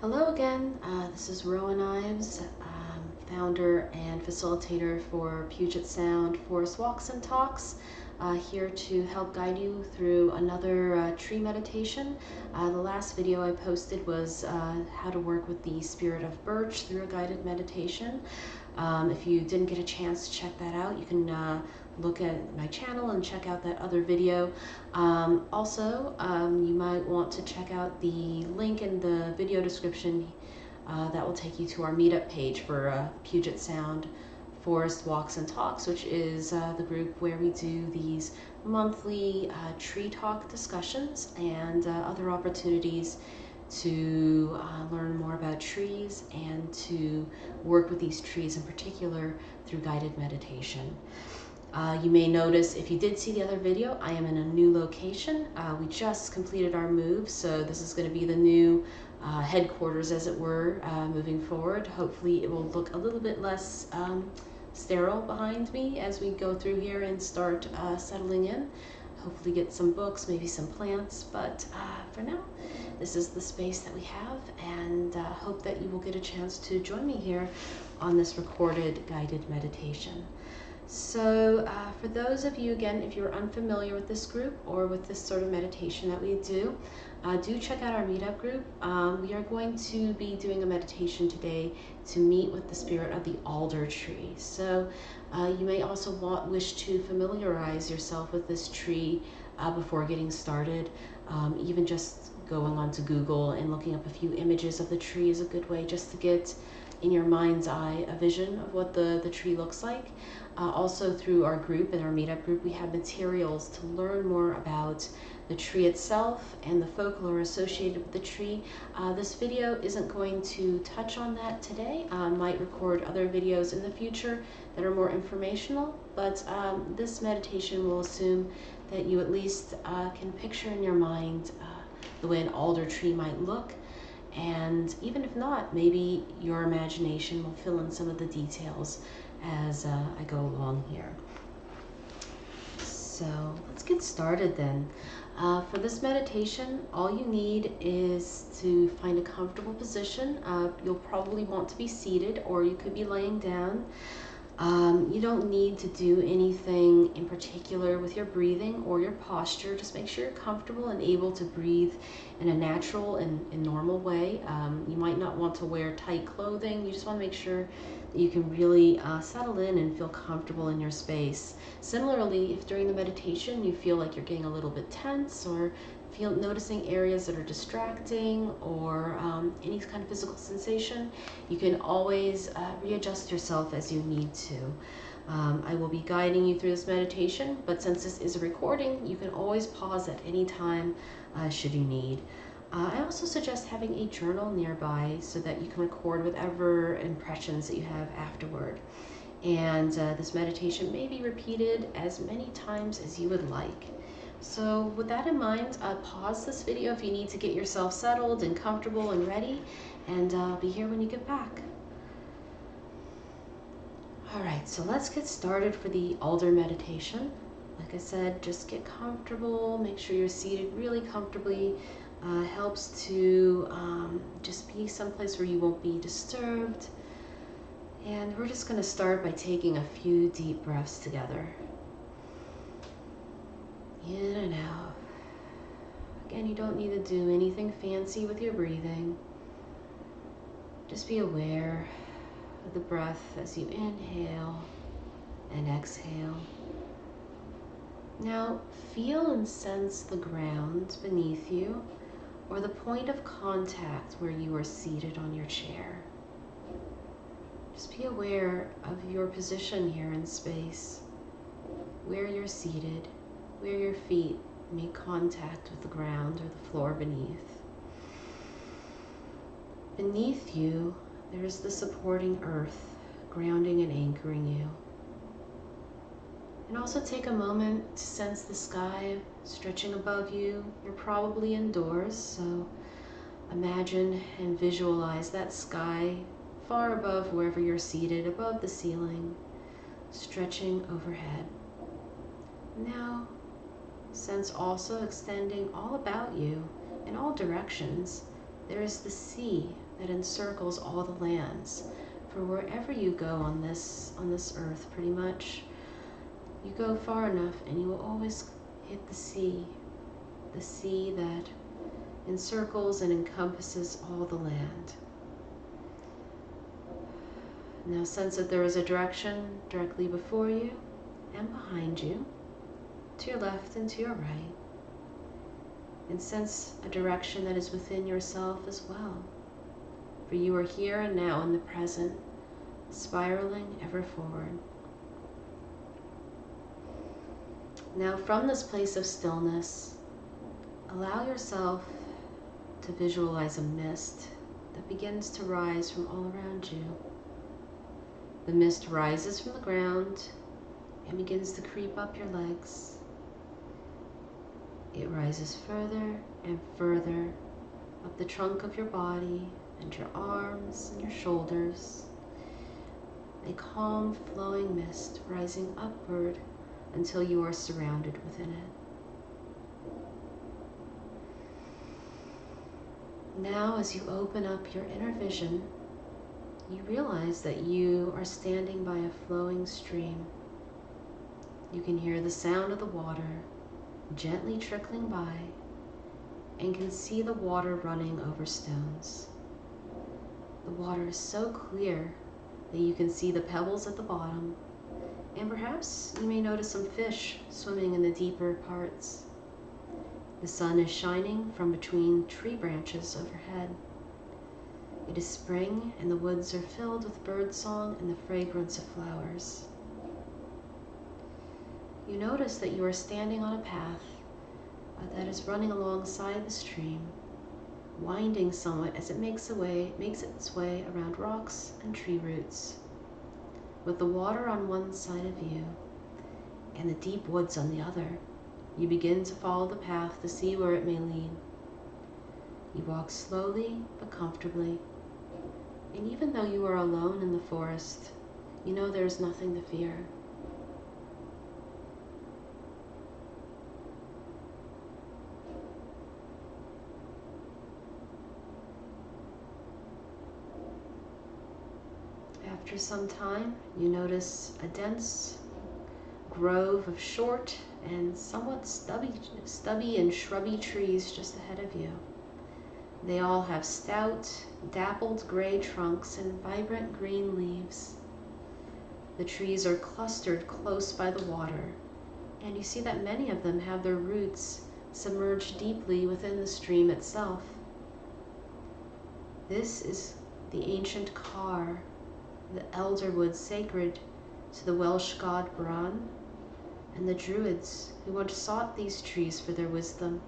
Hello again, this is Rowan Ives, founder and facilitator for Puget Sound Forest Walks and Talks, here to help guide you through another tree meditation. The last video I posted was how to work with the spirit of birch through a guided meditation. If you didn't get a chance to check that out, you can look at my channel and check out that other video. You might want to check out the link in the video description that will take you to our Meetup page for Puget Sound Forest Walks and Talks, which is the group where we do these monthly tree talk discussions and other opportunities to learn more about trees and to work with these trees in particular through guided meditation. You may notice, if you did see the other video, I am in a new location. We just completed our move, so this is going to be the new headquarters, as it were, moving forward. Hopefully it will look a little bit less sterile behind me as we go through here and start settling in. Hopefully get some books, maybe some plants, but for now, this is the space that we have, and hope that you will get a chance to join me here on this recorded guided meditation. So for those of you, again, if you're unfamiliar with this group or with this sort of meditation that we do check out our Meetup group. We are going to be doing a meditation today to meet with the spirit of the alder tree. So you may also wish to familiarize yourself with this tree before getting started. Even just going onto Google and looking up a few images of the tree is a good way just to get in your mind's eye a vision of what the tree looks like. Also through our group, in our Meetup group, we have materials to learn more about the tree itself and the folklore associated with the tree. This video isn't going to touch on that today. I might record other videos in the future that are more informational, but this meditation will assume that you at least can picture in your mind the way an alder tree might look. And even if not, maybe your imagination will fill in some of the details as I go along here. So let's get started then. For this meditation, all you need is to find a comfortable position. You'll probably want to be seated, or you could be laying down. You don't need to do anything in particular with your breathing or your posture. Just make sure you're comfortable and able to breathe in a natural and normal way. You might not want to wear tight clothing. You just want to make sure that you can really settle in and feel comfortable in your space. Similarly, if during the meditation you feel like you're getting a little bit tense or noticing areas that are distracting or any kind of physical sensation, you can always readjust yourself as you need to. I will be guiding you through this meditation, but since this is a recording, you can always pause at any time should you need. I also suggest having a journal nearby so that you can record whatever impressions that you have afterward. And this meditation may be repeated as many times as you would like. So with that in mind, pause this video if you need to get yourself settled and comfortable and ready, and I'll be here when you get back. All right, so let's get started for the alder meditation. Like I said, just get comfortable, make sure you're seated really comfortably. Helps to just be someplace where you won't be disturbed. And we're just going to start by taking a few deep breaths together. In and out. Again, you don't need to do anything fancy with your breathing. Just be aware of the breath as you inhale and exhale. Now, feel and sense the ground beneath you or the point of contact where you are seated on your chair. Just be aware of your position here in space, where you're seated, where your feet make contact with the ground or the floor beneath. Beneath you, there is the supporting earth, grounding and anchoring you. And also take a moment to sense the sky stretching above you. You're probably indoors, so imagine and visualize that sky far above wherever you're seated, above the ceiling, stretching overhead. Now, sense also extending all about you in all directions. There is the sea that encircles all the lands. For wherever you go on this earth, pretty much, you go far enough and you will always hit the sea that encircles and encompasses all the land. Now sense that there is a direction directly before you and behind you, to your left and to your right, and sense a direction that is within yourself as well. For you are here and now in the present, spiraling ever forward. Now from this place of stillness, allow yourself to visualize a mist that begins to rise from all around you. The mist rises from the ground and begins to creep up your legs. It rises further and further up the trunk of your body and your arms and your shoulders. A calm, flowing mist rising upward until you are surrounded within it. Now, as you open up your inner vision, you realize that you are standing by a flowing stream. You can hear the sound of the water gently trickling by and can see the water running over stones. The water is so clear that you can see the pebbles at the bottom, and perhaps you may notice some fish swimming in the deeper parts. The sun is shining from between tree branches overhead. It is spring and the woods are filled with birdsong and the fragrance of flowers. You notice that you are standing on a path that is running alongside the stream, winding somewhat as it makes its way around rocks and tree roots. With the water on one side of you and the deep woods on the other, you begin to follow the path to see where it may lead. You walk slowly but comfortably, and even though you are alone in the forest, you know there is nothing to fear. After some time, you notice a dense grove of short and somewhat stubby and shrubby trees just ahead of you. They all have stout, dappled gray trunks and vibrant green leaves. The trees are clustered close by the water, and you see that many of them have their roots submerged deeply within the stream itself. This is the ancient Car, the elder wood sacred to the Welsh god Bran, and the Druids who once sought these trees for their wisdom.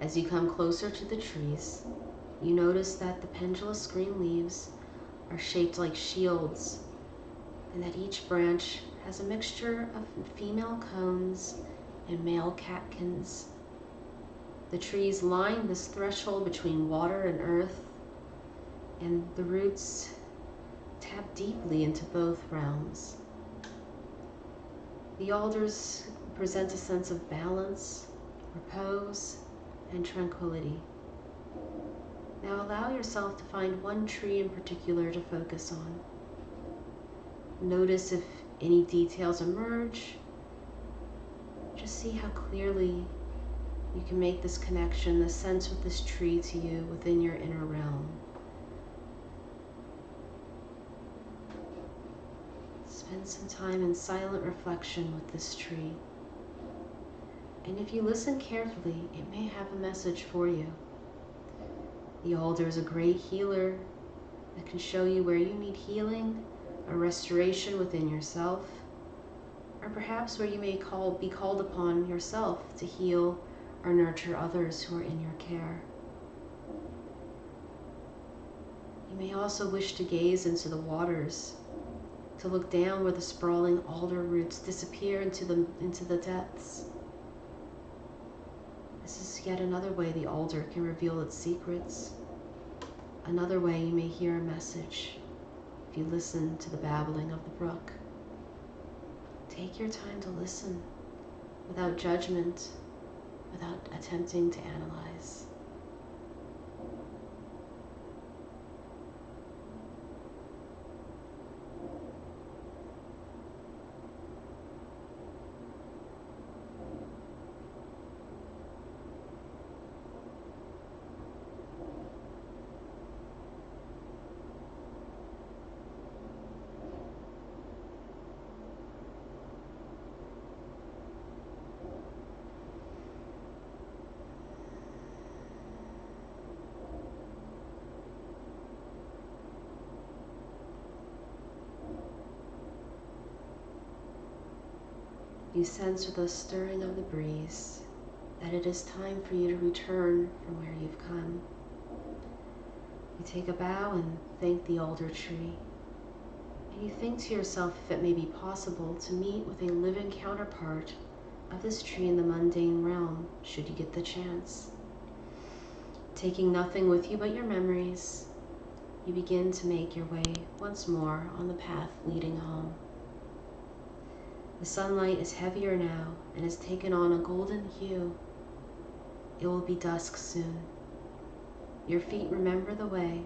As you come closer to the trees, you notice that the pendulous green leaves are shaped like shields, and that each branch has a mixture of female cones and male catkins. The trees line this threshold between water and earth, and the roots tap deeply into both realms. The alders present a sense of balance, repose, and tranquility. Now allow yourself to find one tree in particular to focus on. Notice if any details emerge. Just see how clearly you can make this connection, the sense with this tree to you within your inner realm. Spend some time in silent reflection with this tree. And if you listen carefully, it may have a message for you. The alder is a great healer that can show you where you need healing, a restoration within yourself, or perhaps where you may be called upon yourself to heal or nurture others who are in your care. You may also wish to gaze into the waters, to look down where the sprawling alder roots disappear into the depths. This is yet another way the alder can reveal its secrets. Another way you may hear a message if you listen to the babbling of the brook. Take your time to listen without judgment, without attempting to analyze. You sense with the stirring of the breeze that it is time for you to return from where you've come. You take a bow and thank the alder tree. And you think to yourself if it may be possible to meet with a living counterpart of this tree in the mundane realm, should you get the chance. Taking nothing with you but your memories, you begin to make your way once more on the path leading home. The sunlight is heavier now and has taken on a golden hue. It will be dusk soon. Your feet remember the way,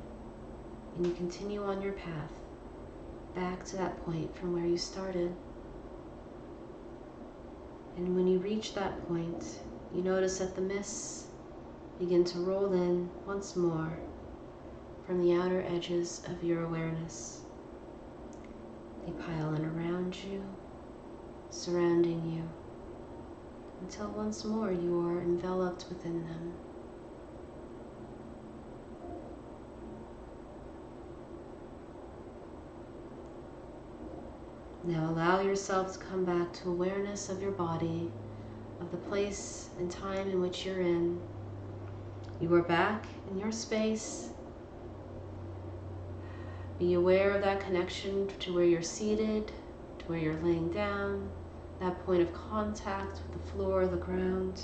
and you continue on your path, back to that point from where you started. And when you reach that point, you notice that the mists begin to roll in once more from the outer edges of your awareness. They pile in around you, surrounding you, until once more you are enveloped within them. Now allow yourself to come back to awareness of your body, of the place and time in which you're in. You are back in your space. Be aware of that connection to where you're seated, to where you're laying down, that point of contact with the floor, the ground.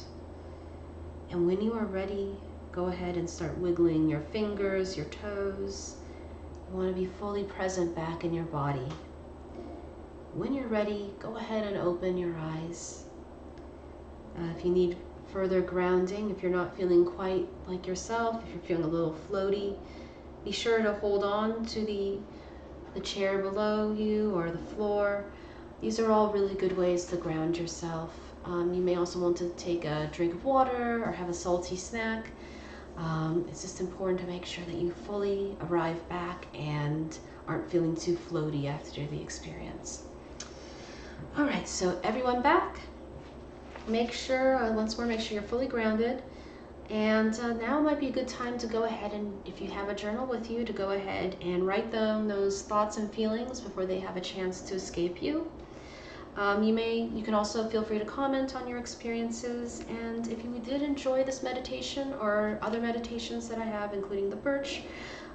And when you are ready, go ahead and start wiggling your fingers, your toes. You want to be fully present back in your body. When you're ready, go ahead and open your eyes. If you need further grounding, if you're not feeling quite like yourself, if you're feeling a little floaty, be sure to hold on to the chair below you or the floor. These are all really good ways to ground yourself. You may also want to take a drink of water or have a salty snack. It's just important to make sure that you fully arrive back and aren't feeling too floaty after the experience. All right, so everyone back. Make sure, once more, make sure you're fully grounded. And now might be a good time to go ahead and, if you have a journal with you, to go ahead and write down those thoughts and feelings before they have a chance to escape you. You can also feel free to comment on your experiences, and if you did enjoy this meditation or other meditations that I have, including the birch,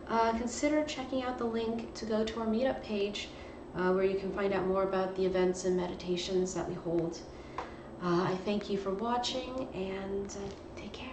consider checking out the link to go to our Meetup page, where you can find out more about the events and meditations that we hold. I thank you for watching, and take care.